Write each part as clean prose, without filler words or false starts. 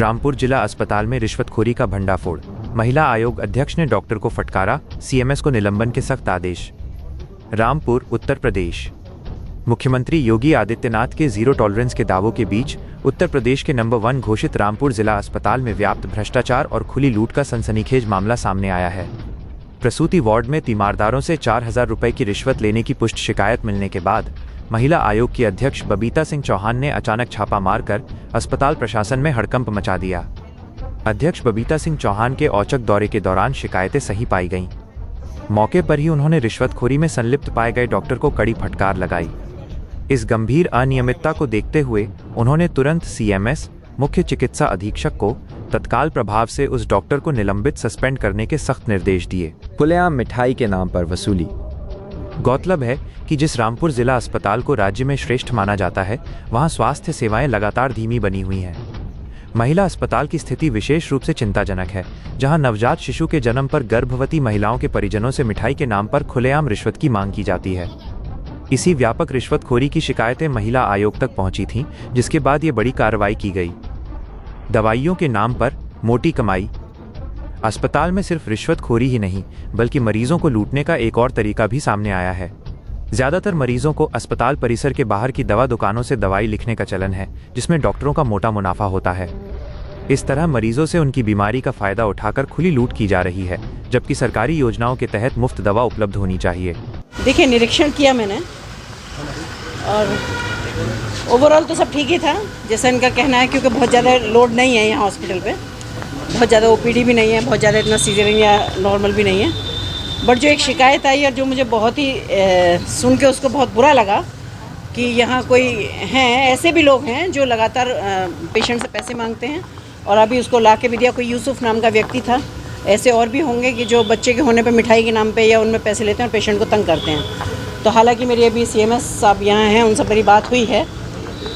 रामपुर जिला अस्पताल में रिश्वतखोरी का भंडाफोड़। महिला आयोग अध्यक्ष ने डॉक्टर को फटकारा, सीएमएस को निलंबन के सख्त आदेश। रामपुर, उत्तर प्रदेश। मुख्यमंत्री योगी आदित्यनाथ के जीरो टॉलरेंस के दावों के बीच उत्तर प्रदेश के नंबर 1 घोषित रामपुर जिला अस्पताल में व्याप्त भ्रष्टाचार और खुली लूट का सनसनीखेज मामला सामने आया है। प्रसूति वार्ड में तीमारदारों से 4000 रुपए की रिश्वत लेने की पुष्ट शिकायत मिलने के बाद महिला आयोग की अध्यक्ष बबीता सिंह चौहान ने अचानक छापा मारकर अस्पताल प्रशासन में हड़कंप मचा दिया। अध्यक्ष बबीता सिंह चौहान के औचक दौरे के दौरान शिकायतें सही पाई गईं। मौके पर ही उन्होंने रिश्वतखोरी में संलिप्त पाए गए डॉक्टर को कड़ी फटकार लगाई। इस गंभीर अनियमितता को देखते हुए उन्होंने तुरंत सीएमएस, मुख्य चिकित्सा अधीक्षक को तत्काल प्रभाव से उस डॉक्टर को निलंबित सस्पेंड करने के सख्त निर्देश दिए। खुलेआम मिठाई के नाम पर वसूली। गौरतलब है कि जिस रामपुर जिला अस्पताल को राज्य में श्रेष्ठ माना जाता है, वहां स्वास्थ्य सेवाएं लगातार धीमी बनी हुई हैं। महिला अस्पताल की स्थिति विशेष रूप से चिंताजनक है, जहां नवजात शिशु के जन्म पर गर्भवती महिलाओं के परिजनों से मिठाई के नाम पर खुलेआम रिश्वत की मांग की जाती है। इसी व्यापक रिश्वतखोरी की शिकायतें महिला आयोग तक पहुंची थीं, जिसके बाद ये बड़ी कार्रवाई की गई। दवाइयों के नाम पर मोटी कमाई। अस्पताल में सिर्फ रिश्वतखोरी ही नहीं, बल्कि मरीजों को लूटने का एक और तरीका भी सामने आया है। ज्यादातर मरीजों को अस्पताल परिसर के बाहर की दवा दुकानों से दवाई लिखने का चलन है, जिसमें डॉक्टरों का मोटा मुनाफा होता है। इस तरह मरीजों से उनकी बीमारी का फायदा उठाकर खुली लूट की जा रही है, जबकि सरकारी योजनाओं के तहत मुफ्त दवा उपलब्ध होनी चाहिए। देखिए, निरीक्षण किया मैंने और ओवरऑल तो सब ठीक ही था, जैसा इनका कहना है, क्योंकि बहुत ज़्यादा लोड नहीं है यहाँ हॉस्पिटल पे, बहुत ज़्यादा ओपीडी भी नहीं है, बहुत ज़्यादा इतना सीजरिंग या नॉर्मल भी नहीं है। बट जो एक शिकायत आई और जो मुझे बहुत ही सुन के उसको बहुत बुरा लगा कि यहाँ कोई हैं, ऐसे भी लोग हैं जो लगातार पेशेंट से पैसे मांगते हैं, और अभी उसको ला के भी दिया। कोई यूसुफ नाम का व्यक्ति था, ऐसे और भी होंगे कि जो बच्चे के होने पे मिठाई के नाम पे या उनमें पैसे लेते हैं और पेशेंट को तंग करते हैं। तो हालांकि मेरी अभी सीएमएस साहब यहाँ हैं, उनसे मेरी बात हुई है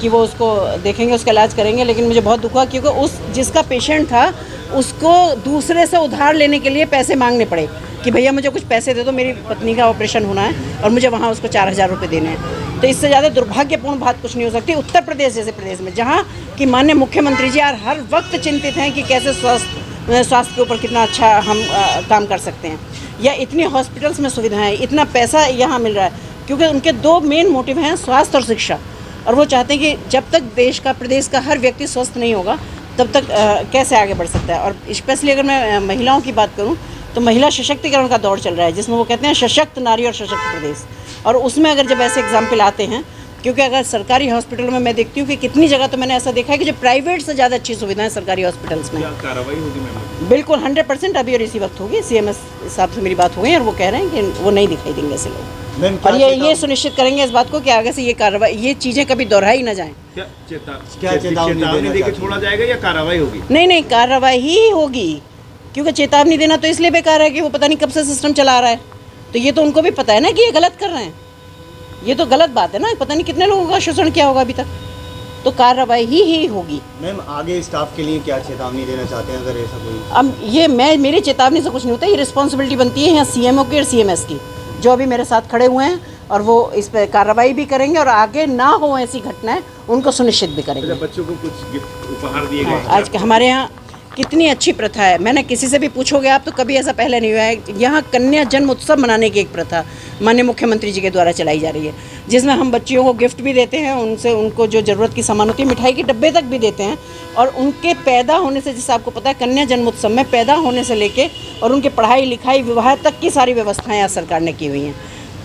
कि वो उसको देखेंगे, उसका इलाज करेंगे। लेकिन मुझे बहुत दुख हुआ क्योंकि उस जिसका पेशेंट था उसको दूसरे से उधार लेने के लिए पैसे मांगने पड़े कि भैया मुझे कुछ पैसे दे दो, मेरी पत्नी का ऑपरेशन होना है और मुझे वहाँ उसको 4000 रुपये देने हैं। तो इससे ज़्यादा दुर्भाग्यपूर्ण बात कुछ नहीं हो सकती। उत्तर प्रदेश जैसे प्रदेश में, जहाँ कि माननीय मुख्यमंत्री जी हर वक्त चिंतित हैं कि कैसे स्वास्थ्य के ऊपर कितना अच्छा हम काम कर सकते हैं, या इतनी हॉस्पिटल्स में सुविधाएं, इतना पैसा यहाँ मिल रहा है, क्योंकि उनके 2 मेन मोटिव हैं, स्वास्थ्य और शिक्षा। और वो चाहते हैं कि जब तक देश का, प्रदेश का हर व्यक्ति स्वस्थ नहीं होगा तब तक कैसे आगे बढ़ सकता है। और स्पेशली अगर मैं महिलाओं की बात करूं तो महिला सशक्तिकरण का दौर चल रहा है, जिसमें वो कहते हैं सशक्त नारी और सशक्त प्रदेश। और उसमें अगर जब ऐसे एग्जाम्पल आते हैं, क्योंकि अगर सरकारी हॉस्पिटल में मैं देखती हूँ कि कितनी जगह तो मैंने ऐसा देखा है कि जो प्राइवेट से ज़्यादा अच्छी सुविधाएं सरकारी हॉस्पिटल्स में। कार्रवाई होगी मैम? बिल्कुल 100% अभी और इसी वक्त होगी। सीएमएस साहब से मेरी बात हो गई और वो कह रहे हैं कि वो नहीं दिखाई देंगे ऐसे लोग, और ये सुनिश्चित करेंगे इस बात को कि आगे से ये कार्रवाई, ये चीज़ें कभी दोहराई ना जाएं। क्या चेतावनी देके छोड़ा जाएगा या कार्रवाई होगी? नहीं, कार्रवाई ही होगी, क्योंकि चेतावनी देना तो इसलिए बेकार है कि वो पता नहीं कब से सिस्टम चला रहा है। तो ये तो उनको भी पता है ना कि ये गलत कर रहे हैं, ये तो गलत बात है ना। पता नहीं कितने लोगों का शोषण किया होगा अभी तक, तो कार्रवाई ही होगी। मैम, आगे स्टाफ के लिए क्या चेतावनी देना चाहते हैं अगर ऐसा कोई? अब ये मेरी चेतावनी से कुछ नहीं होता, ये रिस्पॉन्सिबिलिटी बनती है यहाँ सीएमओ की और सीएमएस की, जो अभी मेरे साथ खड़े हुए हैं, और वो इस पर कार्रवाई भी करेंगे और आगे ना हो ऐसी घटनाएं उनको सुनिश्चित भी करेंगे। बच्चों को कुछ गिफ्ट उपहार दिए गए? आज हमारे यहाँ कितनी अच्छी प्रथा है, मैंने किसी से भी पूछोगे आप तो कभी ऐसा पहले नहीं हुआ है। यहाँ कन्या जन्म उत्सव मनाने की एक प्रथा माननीय मुख्यमंत्री जी के द्वारा चलाई जा रही है, जिसमें हम बच्चियों को गिफ्ट भी देते हैं, उनसे उनको जो ज़रूरत की सामान होती है, मिठाई के डब्बे तक भी देते हैं। और उनके पैदा होने से, जैसे आपको पता है, कन्या जन्म उत्सव में पैदा होने से लेके और उनके पढ़ाई लिखाई, विवाह तक की सारी व्यवस्थाएँ आज सरकार ने की हुई हैं।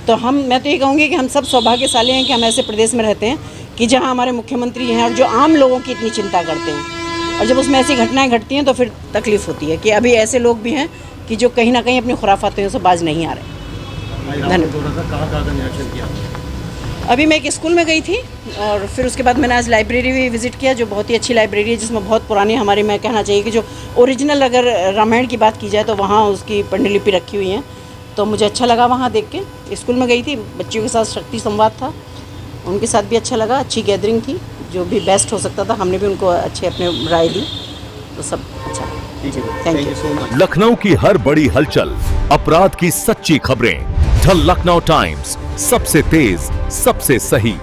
तो मैं तो ये कहूँगी कि हम सब सौभाग्यशाली हैं कि हम ऐसे प्रदेश में रहते हैं कि जहाँ हमारे मुख्यमंत्री हैं और जो आम लोगों की इतनी चिंता करते हैं। और जब उसमें ऐसी घटनाएं घटती हैं तो फिर तकलीफ होती है कि अभी ऐसे लोग भी हैं कि जो कहीं ना कहीं अपनी खुराफातियों से बाज नहीं आ रहे। धन्यवाद। अभी मैं एक स्कूल में गई थी और फिर उसके बाद मैंने आज लाइब्रेरी भी विज़िट किया, जो बहुत ही अच्छी लाइब्रेरी है, जिसमें बहुत पुरानी हमारी, मैं कहना चाहिए कि जो ओरिजिनल अगर रामायण की बात की जाए तो वहाँ उसकी पांडुलिपि रखी हुई हैं। तो मुझे अच्छा लगा वहाँ देख के। स्कूल में गई थी, बच्चियों के साथ शक्ति संवाद था, उनके साथ भी अच्छा लगा, अच्छी गैदरिंग थी, जो भी बेस्ट हो सकता था हमने भी उनको अच्छे अपने राय दी, तो सब अच्छा। Thank you so much. Lucknow की हर बड़ी हलचल, अपराध की सच्ची खबरें, द लखनऊ टाइम्स, सबसे तेज, सबसे सही।